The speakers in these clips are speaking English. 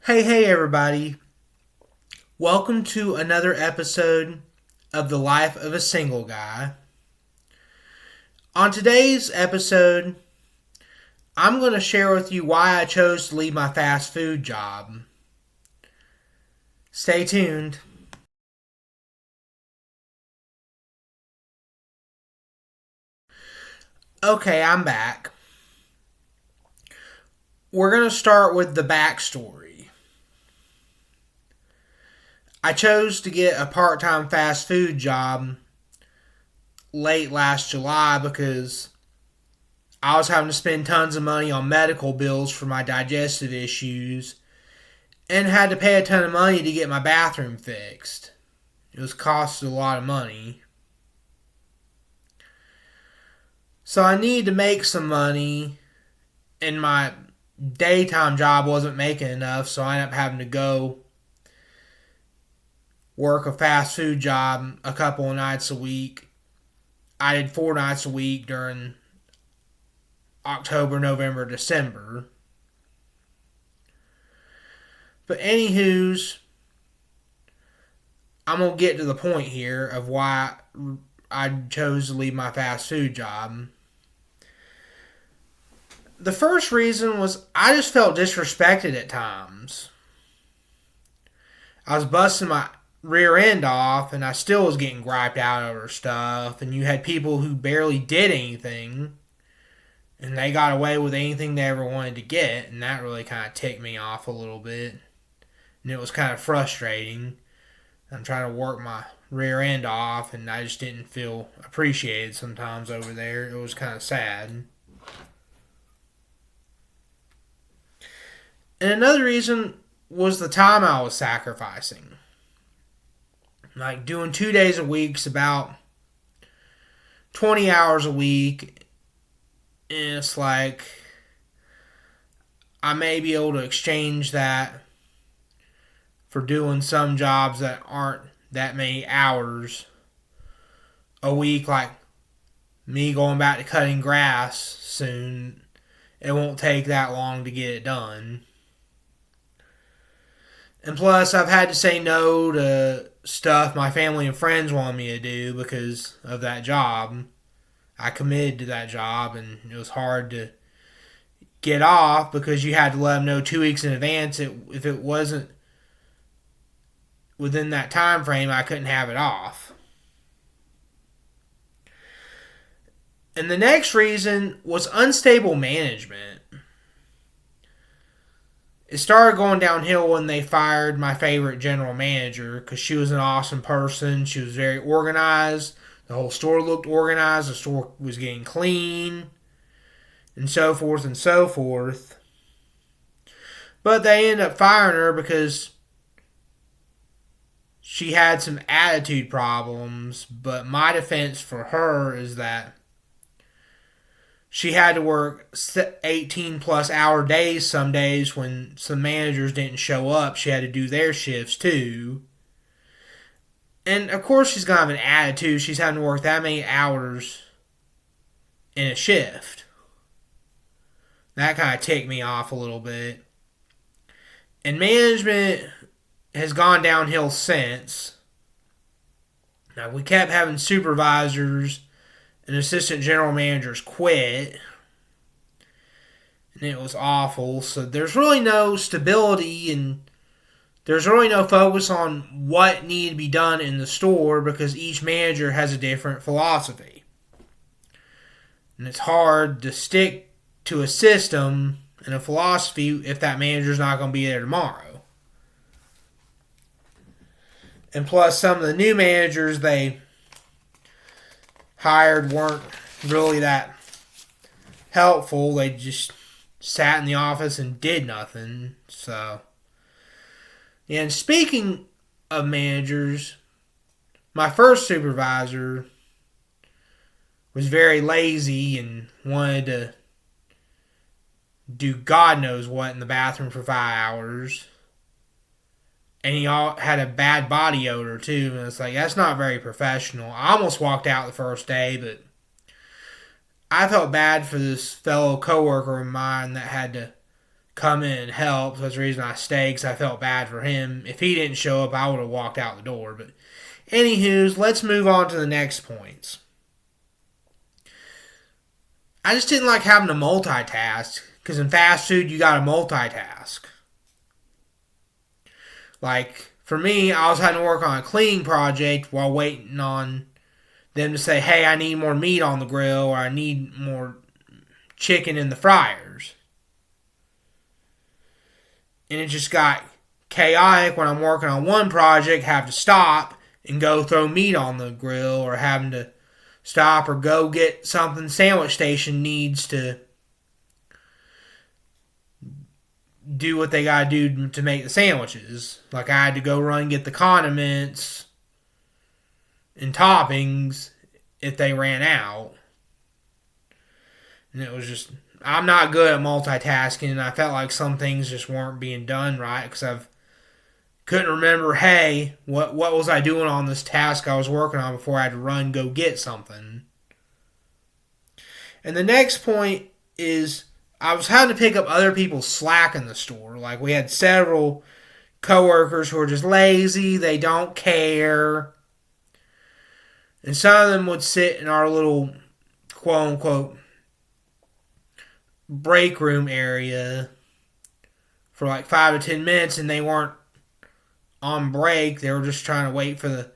Hey, everybody. Welcome to another episode of The Life of a Single Guy. On today's episode, I'm going to share with you why I chose to leave my fast food job. Stay tuned. Okay, I'm back. We're going to start with the backstory. I chose to get a part time fast food job late last July because I was having to spend tons of money on medical bills for my digestive issues and had to pay a ton of money to get my bathroom fixed. It was costing a lot of money. So I needed to make some money, and my daytime job wasn't making enough, so I ended up having to go work a fast food job a couple of nights a week. I did 4 nights a week during October, November, December. But anywho's, I'm going to get to the point here of why I chose to leave my fast food job. The first reason was I just felt disrespected at times. I was busting my rear end off and I still was getting griped out over stuff. And you had people who barely did anything and they got away with anything they ever wanted to get. And that really kind of ticked me off a little bit. And it was kind of frustrating. I'm trying to work my rear end off and I just didn't feel appreciated sometimes over there. It was kind of sad. And another reason was the time I was sacrificing. Like doing 2 days a week's about 20 hours a week. And it's like I may be able to exchange that for doing some jobs that aren't that many hours a week, like me going back to cutting grass soon. It won't take that long to get it done. And plus, I've had to say no to stuff my family and friends wanted me to do because of that job. I committed to that job, and it was hard to get off because you had to let them know 2 weeks in advance. If it wasn't within that time frame, I couldn't have it off. And the next reason was unstable management. It started going downhill when they fired my favorite general manager because she was an awesome person. She was very organized. The whole store looked organized. The store was getting clean and so forth and so forth. But they ended up firing her because she had some attitude problems. But my defense for her is that she had to work 18 plus hour days some days when some managers didn't show up. She had to do their shifts too. And of course, she's going to have an attitude. She's having to work that many hours in a shift. That kind of ticked me off a little bit. And management has gone downhill since. Now, we kept having supervisors and assistant general managers quit. And it was awful. So there's really no stability and there's really no focus on what needed to be done in the store because each manager has a different philosophy. And it's hard to stick to a system and a philosophy if that manager's not going to be there tomorrow. And plus, some of the new managers they hired weren't really that helpful. They just sat in the office and did nothing. So, and speaking of managers, my first supervisor was very lazy and wanted to do God knows what in the bathroom for 5 hours. And he had a bad body odor too. And it's like, that's not very professional. I almost walked out the first day, but I felt bad for this fellow coworker of mine that had to come in and help. So that's the reason I stayed, because I felt bad for him. If he didn't show up, I would have walked out the door. But anywho, let's move on to the next points. I just didn't like having to multitask, because in fast food, you got to multitask. Like, for me, I was having to work on a cleaning project while waiting on them to say, hey, I need more meat on the grill, or I need more chicken in the fryers. And it just got chaotic when I'm working on one project, have to stop and go throw meat on the grill, or having to stop or go get something sandwich station needs to do what they gotta do to make the sandwiches. Like, I had to go run and get the condiments and toppings if they ran out. And it was just, I'm not good at multitasking, and I felt like some things just weren't being done right, because I couldn't remember, hey, what was I doing on this task I was working on before I had to run go get something. And the next point is, I was having to pick up other people's slack in the store. Like, we had several coworkers who were just lazy, they don't care. And some of them would sit in our little quote unquote break room area for like 5 to 10 minutes, and they weren't on break. They were just trying to wait for the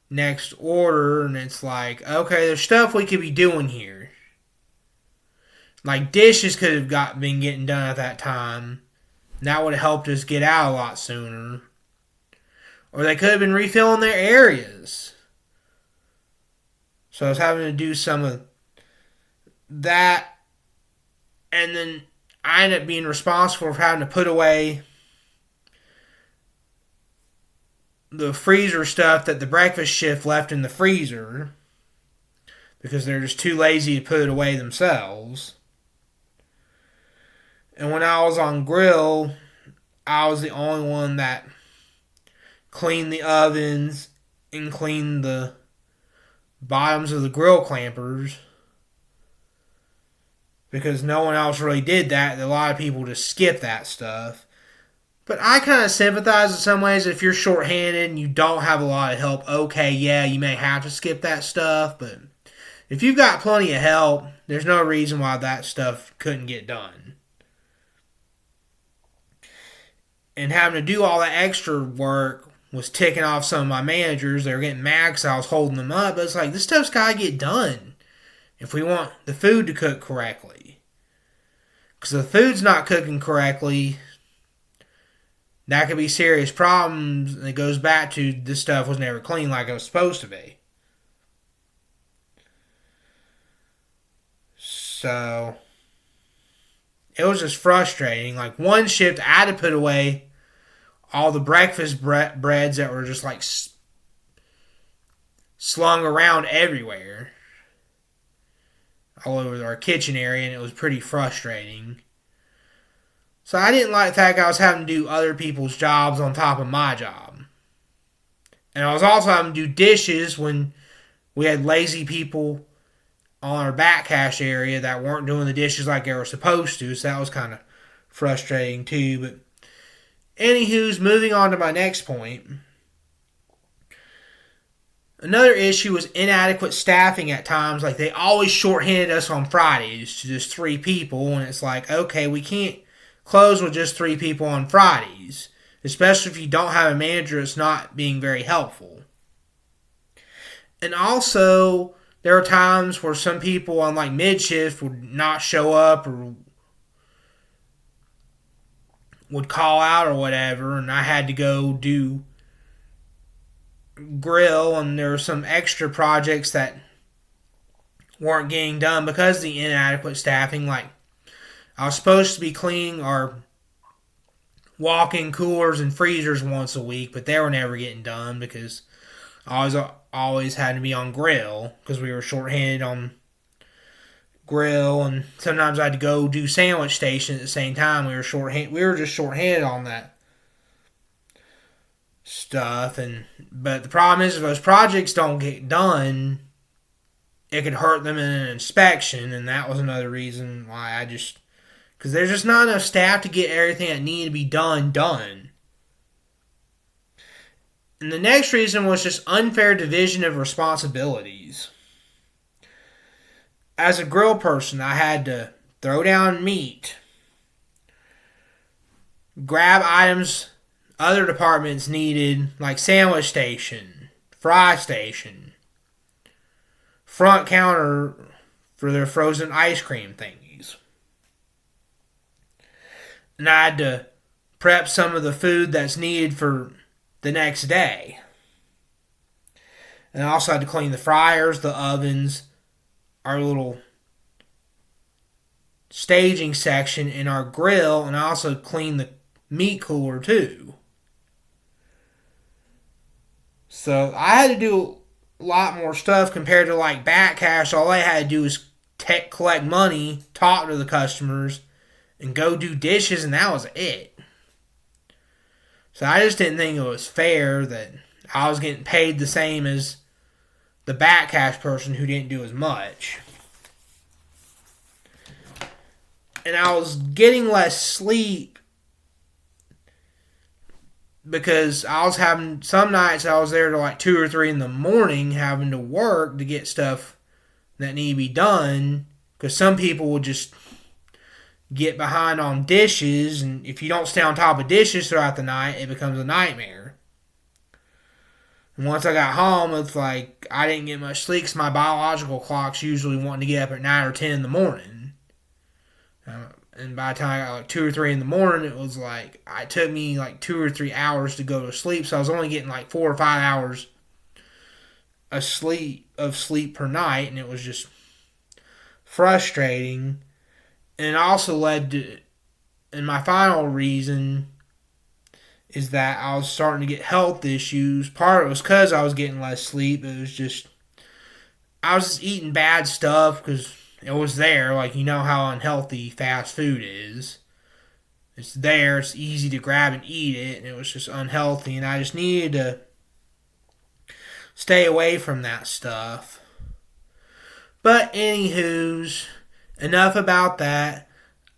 next order. And it's like, okay, there's stuff we could be doing here. Like, dishes could have been getting done at that time. And that would have helped us get out a lot sooner. Or they could have been refilling their areas. So I was having to do some of that. And then I ended up being responsible for having to put away the freezer stuff that the breakfast shift left in the freezer, because they're just too lazy to put it away themselves. And when I was on grill, I was the only one that cleaned the ovens and cleaned the bottoms of the grill clampers, because no one else really did that. A lot of people just skip that stuff. But I kind of sympathize in some ways. If you're shorthanded and you don't have a lot of help, okay, yeah, you may have to skip that stuff. But if you've got plenty of help, there's no reason why that stuff couldn't get done. And having to do all that extra work was ticking off some of my managers. They were getting mad because I was holding them up. But it's like, this stuff's got to get done if we want the food to cook correctly. Because if the food's not cooking correctly, that could be serious problems. And it goes back to this stuff was never clean like it was supposed to be. So it was just frustrating. Like, one shift, I had to put away all the breakfast breads that were just like slung around everywhere, all over our kitchen area, and it was pretty frustrating. So I didn't like the fact I was having to do other people's jobs on top of my job. And I was also having to do dishes when we had lazy people on our back cash area that weren't doing the dishes like they were supposed to. So that was kind of frustrating too. But anywho's, moving on to my next point. Another issue was inadequate staffing at times. Like, they always shorthanded us on Fridays to just 3 people. And it's like, okay, we can't close with just 3 people on Fridays. Especially if you don't have a manager that's not being very helpful. And also, there are times where some people on like mid-shift would not show up or would call out or whatever, and I had to go do grill, and there were some extra projects that weren't getting done because of the inadequate staffing. Like, I was supposed to be cleaning our walk-in coolers and freezers once a week, but they were never getting done because I always had to be on grill because we were shorthanded on grill, and sometimes I had to go do sandwich station at the same time. We were just shorthanded on that stuff. But the problem is, if those projects don't get done, it could hurt them in an inspection, and that was another reason why because Because there's just not enough staff to get everything that needed to be done. And the next reason was just unfair division of responsibilities. As a grill person, I had to throw down meat, grab items other departments needed, like sandwich station, fry station, front counter for their frozen ice cream thingies. And I had to prep some of the food that's needed for the next day. And I also had to clean the fryers, the ovens, our little staging section in our grill, and I also cleaned the meat cooler too. So I had to do a lot more stuff compared to like Back Cash. All I had to do was collect money, talk to the customers, and go do dishes, and that was it. So I just didn't think it was fair that I was getting paid the same as the Back Cash person who didn't do as much. And I was getting less sleep because I was having, some nights I was there till like 2 or 3 in the morning having to work to get stuff that need to be done, because some people will just get behind on dishes, and if you don't stay on top of dishes throughout the night, it becomes a nightmare. And once I got home, it's like I didn't get much sleep because my biological clock's usually wanting to get up at 9 or 10 in the morning. And by the time I got like 2 or 3 in the morning, it was like it took me like 2 or 3 hours to go to sleep. So I was only getting like 4 or 5 hours of sleep per night, and it was just frustrating. And it also led to, and my final reason is that I was starting to get health issues. Part of it was because I was getting less sleep. It was just, I was just eating bad stuff because it was there. Like, you know how unhealthy fast food is. It's there. It's easy to grab and eat it. And it was just unhealthy. And I just needed to stay away from that stuff. But anywho's, enough about that.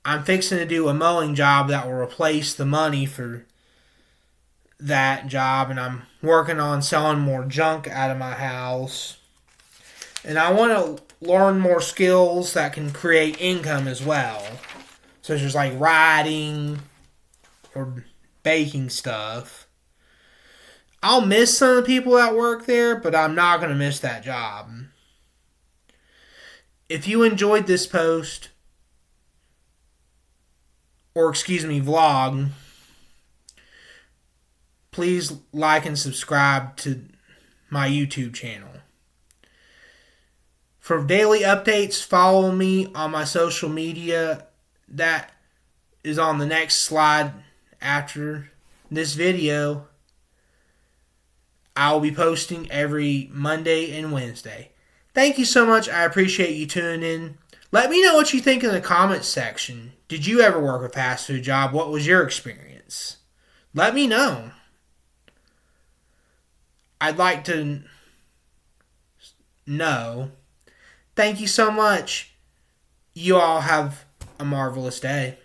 I'm fixing to do a mowing job that will replace the money for that job. And I'm working on selling more junk out of my house. And I want to learn more skills that can create income as well. Such as like riding or baking stuff. I'll miss some of the people that work there, but I'm not going to miss that job. If you enjoyed this post, or vlog, please like and subscribe to my YouTube channel. For daily updates, follow me on my social media. That is on the next slide after this video. I will be posting every Monday and Wednesday. Thank you so much. I appreciate you tuning in. Let me know what you think in the comments section. Did you ever work a fast food job? What was your experience? Let me know. I'd like to know. Thank you so much. You all have a marvelous day.